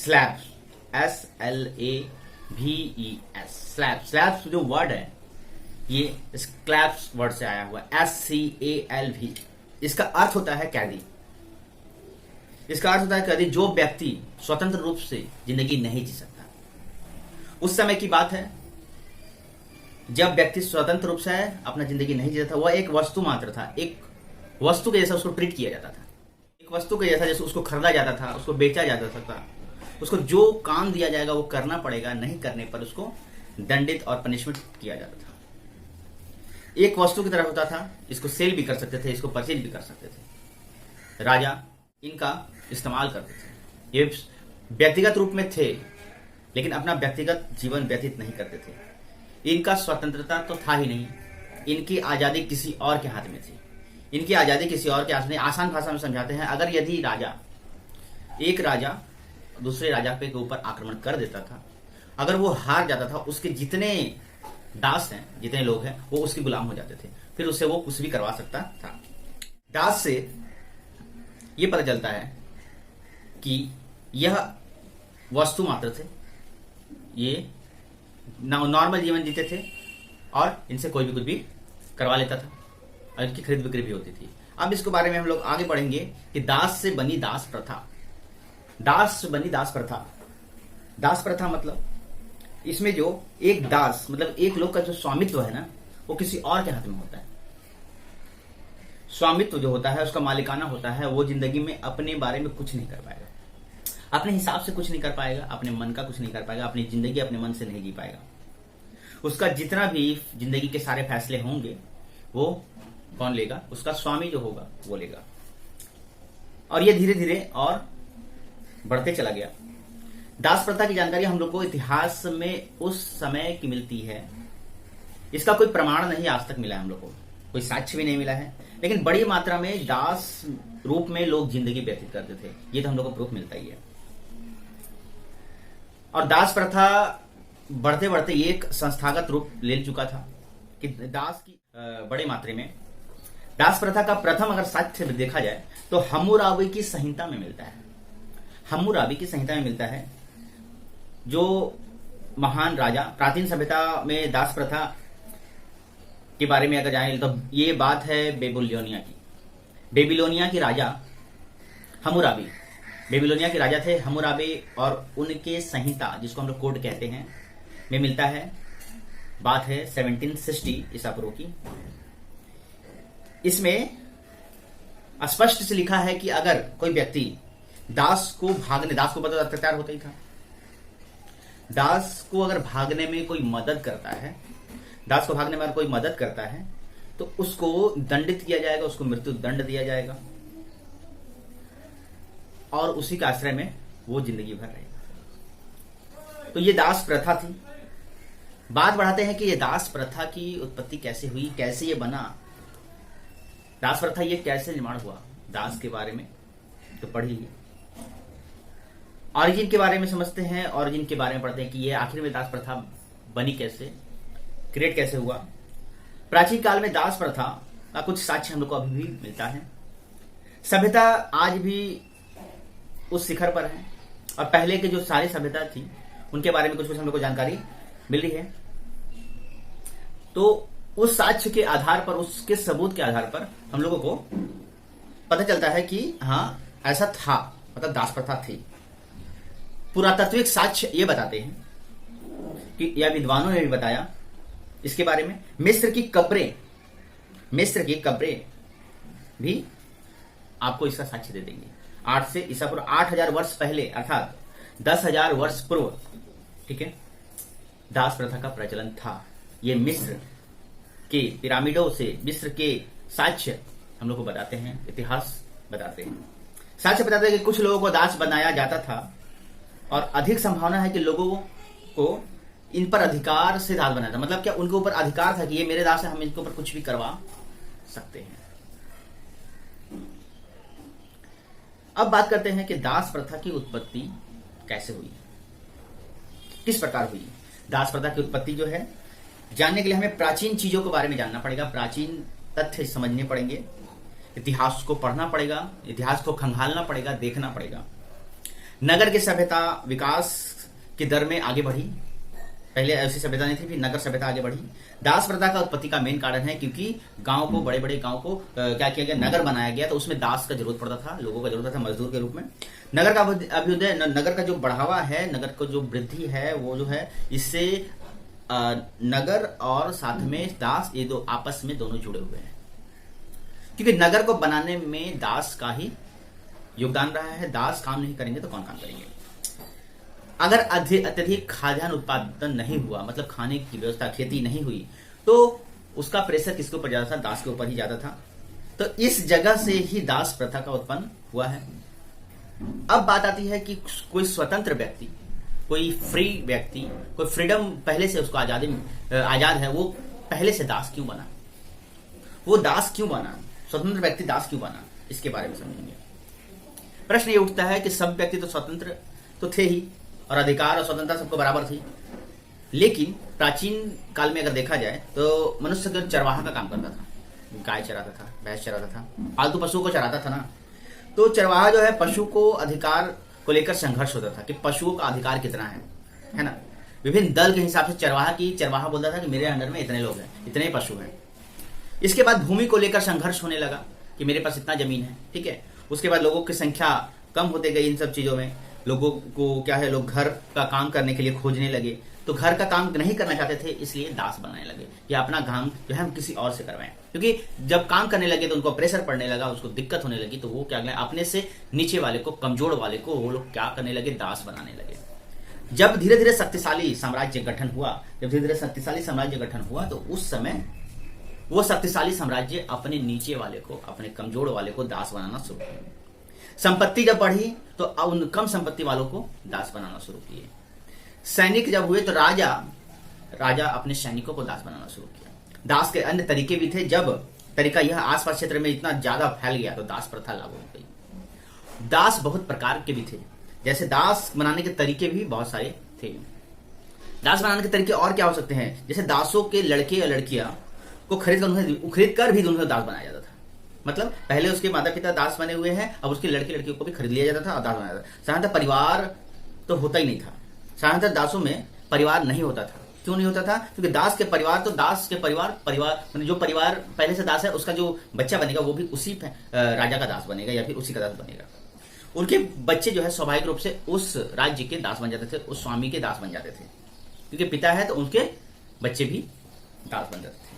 Slabs, SLAVES, slabs जो word है ये स्लैब्स वर्ड से आया हुआ, SCALV। इसका अर्थ होता है कैदी। इसका अर्थ होता है कैदी, जो व्यक्ति स्वतंत्र रूप से जिंदगी नहीं जी सकता। उस समय की बात है जब व्यक्ति स्वतंत्र रूप से अपना जिंदगी नहीं जीता था। वह एक वस्तु मात्र था, एक वस्तु के जैसा उसको ट्रीट किया जाता था, एक वस्तु के जैसा, जैसे उसको खरीदा जाता था, उसको बेचा जाता था। उसको जो काम दिया जाएगा वो करना पड़ेगा, नहीं करने पर उसको दंडित और पनिशमेंट किया जाता था। एक वस्तु की तरह होता था, इसको सेल भी कर सकते थे, इसको परचेज भी कर सकते थे। राजा इनका इस्तेमाल करते थे। ये व्यक्तिगत रूप में थे लेकिन अपना व्यक्तिगत जीवन व्यतीत नहीं करते थे। इनका स्वतंत्रता तो था ही नहीं, इनकी आजादी किसी और के हाथ में थी। इनकी आजादी किसी और के हाथ में। आसान भाषा में समझाते हैं, अगर यदि एक राजा दूसरे राजा के ऊपर आक्रमण कर देता था, अगर वो हार जाता था, उसके जितने दास हैं, जितने लोग हैं, वो उसके गुलाम हो जाते थे, फिर उससे वो कुछ भी करवा सकता था। दास से ये पता चलता है कि यह वस्तु मात्र थे, ये नॉर्मल जीवन जीते थे और इनसे कोई भी कुछ भी करवा लेता था और इनकी खरीद बिक्री भी होती थी। अब इसके बारे में हम लोग आगे पढ़ेंगे कि दास से बनी दास प्रथा। दास से बनी दास प्रथा, दास प्रथा मतलब इसमें जो एक दास मतलब एक लोग का जो स्वामित्व है ना, वो किसी और के हाथ में होता है। स्वामित्व जो होता है, उसका मालिकाना होता है, वो जिंदगी में अपने बारे में कुछ नहीं कर पाएगा, अपने हिसाब से कुछ नहीं कर पाएगा, अपने मन का कुछ नहीं कर पाएगा, अपनी जिंदगी अपने मन से नहीं जी पाएगा। उसका जितना भी जिंदगी के सारे फैसले होंगे वो कौन लेगा? उसका स्वामी जो होगा वो लेगा। और ये धीरे धीरे और बढ़ते चला गया। दास प्रथा की जानकारी हम लोग को इतिहास में उस समय की मिलती है। इसका कोई प्रमाण नहीं आज तक मिला है, हम लोग को कोई साक्ष्य भी नहीं मिला है, लेकिन बड़ी मात्रा में दास रूप में लोग जिंदगी व्यतीत करते थे, ये तो हम लोग को प्रूफ मिलता ही है। और दास प्रथा बढ़ते बढ़ते एक संस्थागत रूप ले चुका था कि दास की बड़े मात्रा में दास प्रथा का प्रथम अगर साक्ष्य देखा जाए तो हम्मुराबी की संहिता में मिलता है। हम्मुराबी की संहिता में मिलता है, जो महान राजा, प्राचीन सभ्यता में दास प्रथा के बारे में अगर जाए तो ये बात है बेबीलोनिया की। बेबीलोनिया की राजा हम्मुराबी, बेबीलोनिया के राजा थे हम्मुराबी, और उनके संहिता जिसको हम लोग कोड कहते हैं में मिलता है। बात है 1760 ईसा पूर्व की। इसमें स्पष्ट से लिखा है कि अगर कोई व्यक्ति दास को पता अत्याचार होता ही था, दास को अगर भागने में कोई मदद करता है, दास को भागने में अगर कोई मदद करता है तो उसको दंडित किया जाएगा, उसको मृत्यु दंड दिया जाएगा और उसी के आश्रय में वो जिंदगी भर रहेगा। तो ये दास प्रथा थी। बात बढ़ाते हैं कि ये दास प्रथा की उत्पत्ति कैसे हुई, कैसे ये बना, दास प्रथा ये कैसे निर्माण हुआ, दास के बारे में तो पढ़ लीजिए। ऑरिजिन के बारे में समझते हैं, ऑरिजिन के बारे में पढ़ते हैं कि ये आखिर में दास प्रथा बनी कैसे, क्रिएट कैसे हुआ। प्राचीन काल में दास प्रथा का कुछ साक्ष्य हम लोग को अभी भी मिलता है। सभ्यता आज भी उस शिखर पर है और पहले के जो सारी सभ्यता थी उनके बारे में कुछ कुछ हम लोग को जानकारी मिल रही है। तो उस साक्ष्य के आधार पर, उसके सबूत के आधार पर हम लोगों को पता चलता है कि हाँ ऐसा था, मतलब दास प्रथा थी। पुरातात्विक साक्ष्य ये बताते हैं कि या विद्वानों ने भी बताया इसके बारे में। मिस्र की कब्रें भी आपको इसका साक्ष्य दे देंगे। 8 से ईसा पूर्व 8000 वर्ष पहले, अर्थात 10,000 वर्ष पूर्व, ठीक है, दास प्रथा का प्रचलन था। ये मिस्र के पिरामिडों से, मिस्र के साक्ष्य हम लोग को बताते हैं, इतिहास बताते हैं, साक्ष्य बताते हैं कि कुछ लोगों को दास बनाया जाता था और अधिक संभावना है कि लोगों को इन पर अधिकार से दास बनाया था। मतलब क्या, उनके ऊपर अधिकार था कि ये मेरे दास है, हम इनके ऊपर कुछ भी करवा सकते हैं। अब बात करते हैं कि दास प्रथा की उत्पत्ति कैसे हुई, किस प्रकार हुई। दास प्रथा की उत्पत्ति जो है जानने के लिए हमें प्राचीन चीजों के बारे में जानना पड़ेगा, प्राचीन तथ्य समझने पड़ेंगे, इतिहास को पढ़ना पड़ेगा, इतिहास को खंगालना पड़ेगा, देखना पड़ेगा। नगर की सभ्यता विकास की दर में आगे बढ़ी। पहले ऐसी सभ्यता नहीं थी, फिर नगर सभ्यता आगे बढ़ी। दास प्रथा का उत्पत्ति का मेन कारण है क्योंकि गांव को, बड़े बड़े गांव को क्या किया गया, नगर बनाया गया, तो उसमें दास का जरूरत पड़ता था, लोगों का जरूरत था मजदूर के रूप में। नगर का अभ्युदय, नगर का जो बढ़ावा है, नगर को जो वृद्धि है, वो जो है इससे नगर और साथ में दास, ये दो आपस में दोनों जुड़े हुए हैं, क्योंकि नगर को बनाने में दास का ही योगदान रहा है। दास काम नहीं करेंगे तो कौन काम करेंगे। अगर अत्यधिक खाद्यान्न उत्पादन नहीं हुआ, मतलब खाने की व्यवस्था, खेती नहीं हुई, तो उसका प्रेशर किसके ऊपर ज्यादा था, दास के ऊपर ही ज्यादा था। तो इस जगह से ही दास प्रथा का उत्पन्न हुआ है। अब बात आती है कि कोई स्वतंत्र व्यक्ति, कोई फ्री व्यक्ति, कोई फ्रीडम पहले से उसको आजाद है, वो पहले से दास क्यों बना, वो दास क्यों बना, स्वतंत्र व्यक्ति दास क्यों बना, इसके बारे में समझेंगे। प्रश्न ये उठता है कि सब व्यक्ति तो स्वतंत्र तो थे ही और अधिकार और स्वतंत्रता सबको बराबर थी, लेकिन प्राचीन काल में अगर देखा जाए तो मनुष्य जो चरवाहा का काम करता था, गाय चराता था, भैंस चराता था, पालतू पशुओं को चराता था ना, तो चरवाहा जो है पशु को अधिकार को लेकर संघर्ष होता था कि पशुओं का अधिकार कितना है ना। विभिन्न दल के हिसाब से चरवाहा बोलता था कि मेरे अंडर में इतने लोग हैं, इतने पशु हैं। इसके बाद भूमि को लेकर संघर्ष होने लगा कि मेरे पास इतना जमीन है, ठीक है। उसके बाद लोगों की संख्या कम होते गई, इन सब चीजों में लोगों को क्या है, लोग घर का काम करने के लिए खोजने लगे, तो घर का काम नहीं करना चाहते थे, इसलिए दास बनाने लगे या अपना काम जो है हम किसी और से करवाएं, क्योंकि जब काम करने लगे तो उनको प्रेशर पड़ने लगा, उसको दिक्कत होने लगी, तो वो क्या किया, अपने से नीचे वाले को, कमजोर वाले को वो लोग क्या करने लगे, दास बनाने लगे। जब धीरे धीरे शक्तिशाली साम्राज्य गठन हुआ, तो उस समय वो शक्तिशाली साम्राज्य अपने नीचे वाले को, अपने कमजोर वाले को दास बनाना शुरू किया। संपत्ति जब बढ़ी तो उन कम संपत्ति वालों को दास बनाना शुरू किए। सैनिक जब हुए तो राजा अपने सैनिकों को दास बनाना शुरू किया। दास के अन्य तरीके भी थे, जब तरीका यह आसपास क्षेत्र में इतना ज्यादा फैल गया तो दास प्रथा लागू हो गई। दास बहुत प्रकार के भी थे, जैसे दास बनाने के तरीके भी बहुत सारे थे। दास बनाने के तरीके और क्या हो सकते हैं, जैसे दासों के लड़के या लड़कियां को खरीद कर भी उन्हें दास बनाया जाता था। मतलब पहले उसके माता पिता दास बने हुए हैं, अब उसके लड़के लड़कियों को भी खरीद लिया जाता था और दास बनाया जाता था। साधारणतः परिवार तो होता ही नहीं था, साधारणतः दासों में परिवार नहीं होता था। क्यों नहीं होता था, क्योंकि दास के परिवार मतलब जो परिवार पहले से दास है, उसका जो बच्चा बनेगा वो भी उसी राजा का दास बनेगा या फिर उसी का दास बनेगा। उनके बच्चे जो है स्वाभाविक रूप से उस राज्य के दास बन जाते थे, उस स्वामी के दास बन जाते थे, क्योंकि पिता है तो उनके बच्चे भी दास बन जाते थे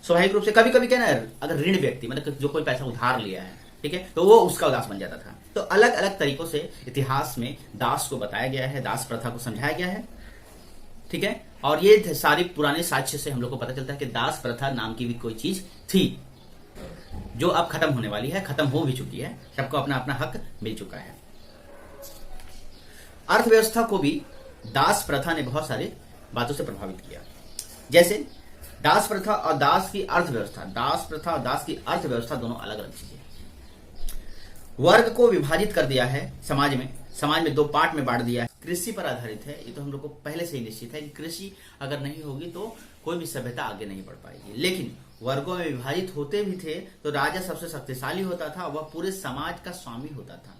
स्वाभाविक रूप से। कभी कभी क्या ना, अगर ऋण व्यक्ति मतलब जो कोई पैसा उधार लिया है, ठीक है, तो वो उसका दास बन जाता था। तो अलग अलग तरीकों से इतिहास में दास को बताया गया है, दास प्रथा को समझाया गया है, ठीक है। और ये सारी पुराने साक्ष्य से हम लोग को पता चलता है कि दास प्रथा नाम की भी कोई चीज थी, जो अब खत्म होने वाली है, खत्म हो भी चुकी है, सबको अपना अपना हक मिल चुका है। अर्थव्यवस्था को भी दास प्रथा ने बहुत सारे बातों से प्रभावित किया, जैसे दास प्रथा और दास की अर्थव्यवस्था। दास प्रथा और दास की अर्थव्यवस्था दोनों अलग अलग चीजें। वर्ग को विभाजित कर दिया है समाज में दो पार्ट में बांट दिया है। कृषि पर आधारित है, ये तो हम लोग को पहले से ही निश्चित है कि कृषि अगर नहीं होगी तो कोई भी सभ्यता आगे नहीं बढ़ पाएगी। लेकिन वर्गों में विभाजित होते भी थे तो राजा सबसे शक्तिशाली होता था, वह पूरे समाज का स्वामी होता था।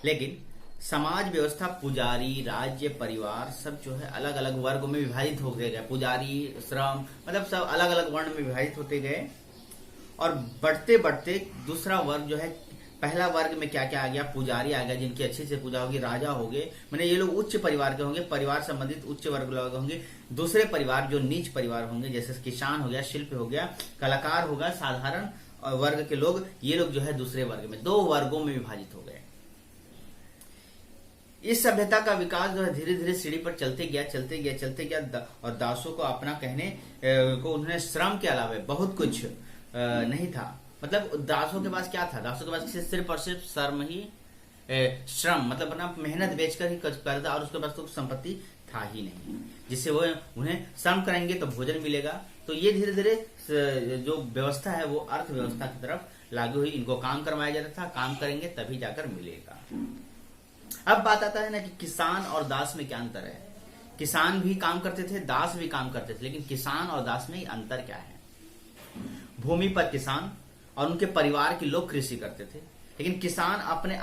लेकिन समाज व्यवस्था, पुजारी, राज्य, परिवार सब जो है अलग अलग वर्गों में विभाजित हो गए। पुजारी, श्रम, मतलब सब अलग अलग वर्ण में विभाजित होते गए और बढ़ते बढ़ते दूसरा वर्ग जो है, पहला वर्ग में क्या क्या आ गया, पुजारी आ गया जिनकी अच्छे से पूजा होगी, राजा हो गए, मैंने ये लोग उच्च परिवार के होंगे, परिवार संबंधित उच्च वर्ग लोग होंगे। दूसरे परिवार जो नीच परिवार होंगे, जैसे किसान हो गया, शिल्प हो गया, कलाकार होगा, साधारण वर्ग के लोग, ये लोग जो है दूसरे वर्ग में, दो वर्गों में विभाजित हो गए। इस सभ्यता का विकास जो है धीरे धीरे सीढ़ी पर चलते गया और दासों को अपना कहने को उन्होंने श्रम के अलावा बहुत कुछ नहीं था। मतलब दासों के पास क्या था, दासों के पास सिर्फ और सिर्फ श्रम ही, श्रम मतलब अपना मेहनत बेचकर ही करता था और उसके पास तो संपत्ति था ही नहीं जिससे वो उन्हें श्रम करेंगे तो भोजन मिलेगा। तो ये धीरे धीरे जो व्यवस्था है वो अर्थव्यवस्था की तरफ लागू हुई। इनको काम करवाया जाता था, काम करेंगे तभी जाकर मिलेगा। अब बात आता है ना कि किसान और दास में क्या अंतर है। किसान भी काम करते थे, दास भी काम करते थे, लेकिन किसान और दास में अंतर क्या है। भूमि पर किसान और उनके परिवार के लोग कृषि करते थे, लेकिन किसान अपने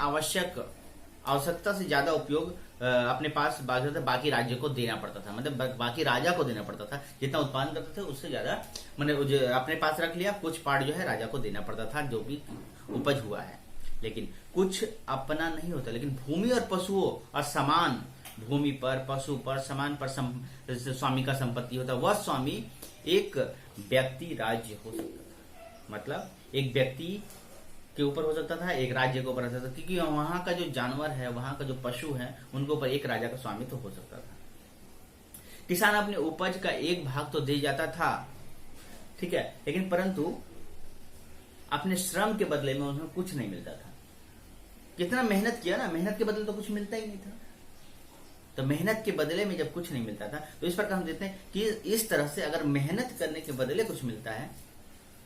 आवश्यकता से ज्यादा उपयोग अपने पास बाकी राज्य को देना पड़ता था, मतलब बाकी राजा को देना पड़ता था। जितना उत्पादन करते थे उससे ज्यादा मैंने अपने पास रख लिया, कुछ पार्ट जो है राजा को देना पड़ता था जो भी उपज हुआ है। लेकिन कुछ अपना नहीं होता, लेकिन भूमि और पशुओं और समान, भूमि पर पशु पर समान पर स्वामी का संपत्ति होता, वह स्वामी एक व्यक्ति राज्य हो सकता था। मतलब एक व्यक्ति के ऊपर हो सकता था, एक राज्य के ऊपर हो सकता था, क्योंकि वहां का जो जानवर है, वहां का जो पशु है, उनके ऊपर एक राजा का स्वामित्व हो सकता था। किसान अपने उपज का एक भाग तो दे जाता था, ठीक है, लेकिन परंतु अपने श्रम के बदले में उन्हें कुछ नहीं मिलता था। कितना मेहनत किया ना, मेहनत के बदले तो कुछ मिलता ही नहीं था। तो मेहनत के बदले में जब कुछ नहीं मिलता था, तो इस प्रकार हम देखते हैं कि इस तरह से अगर मेहनत करने के बदले कुछ मिलता है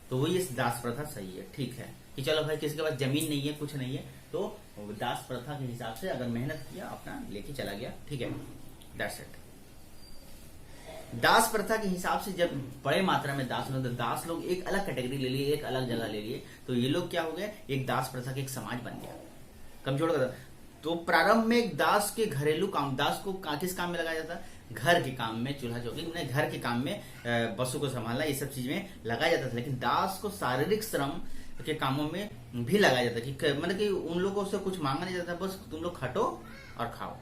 तो वही इस दास प्रथा सही है। ठीक है कि चलो भाई किसी के पास जमीन नहीं है, कुछ नहीं है, तो दास प्रथा के हिसाब से अगर मेहनत किया अपना लेके चला गया, ठीक है, दैट्स इट। दास प्रथा के हिसाब से जब बड़े मात्रा में दास लोग एक अलग कैटेगरी ले लिए, एक अलग जगह ले लिए, तो ये लोग क्या हो गए, एक दास प्रथा का एक समाज बन गया, कमजोर कर। तो प्रारंभ में एक दास के घरेलू काम, दास को किस काम में लगाया जाता, घर के काम में, चूल्हा चौकी में, घर के काम में, पशु को संभालना, ये सब चीज में लगाया जाता था। लेकिन दास को शारीरिक श्रम के कामों में भी लगाया जाता कि मतलब कि उन लोगों से कुछ मांगा नहीं जाता, बस तुम लोग खटो और खाओ।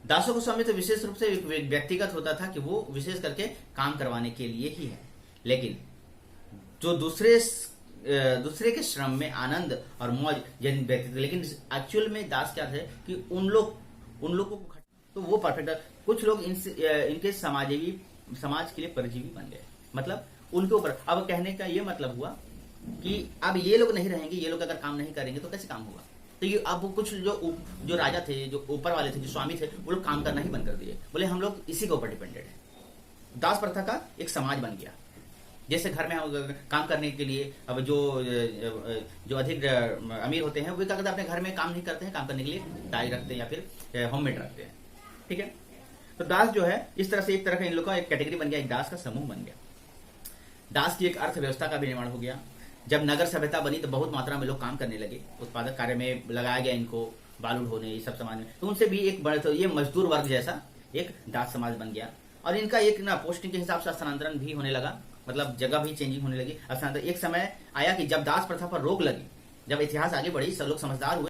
दासों को स्वामित्व विशेष रूप से व्यक्तिगत होता था कि वो विशेष करके काम करवाने के लिए ही है, लेकिन जो दूसरे के श्रम में आनंद और मौज जन व्यक्ति थे। लेकिन एक्चुअल में दास क्या थे कि उन लोगों को तो वो परफेक्ट। कुछ लोग इनके समाज के लिए परजीवी बन गए, मतलब उनके ऊपर। अब कहने का ये मतलब हुआ कि अब ये लोग नहीं रहेंगे, ये लोग अगर काम नहीं करेंगे तो कैसे काम होगा। तो ये अब कुछ जो राजा थे, जो ऊपर वाले थे, जो स्वामी थे, वो लोग काम करना ही बंद कर दिए, बोले हम लोग इसी के ऊपर डिपेंडेड है। दास प्रथा का एक समाज बन गया। जैसे घर में हम काम करने के लिए, अब जो अधिक अमीर होते हैं वो क्या करते हैं, अपने घर में काम नहीं करते हैं, काम करने के लिए दाई रखते हैं या फिर होममेड रखते हैं, ठीक है। तो दास जो है इस तरह से एक तरह का इन लोगों का एक कैटेगरी बन गया, एक दास का समूह बन गया। दास की एक अर्थव्यवस्था का भी निर्माण हो गया। जब नगर सभ्यता बनी तो बहुत मात्रा में लोग काम करने लगे, उत्पादक कार्य में लगाया गया इनको, बालू ढोने, ये सब समाज में। तो उनसे भी एक बड़े, तो ये मजदूर वर्ग जैसा एक दास समाज बन गया। और इनका एक ना पोस्टिंग के हिसाब से स्थानांतरण भी होने लगा, मतलब जगह भी चेंजिंग होने लगी। स्थानांतरण एक समय आया कि जब दास प्रथा पर रोक लगी, जब इतिहास आगे बढ़ी, सब लोग समझदार हुए।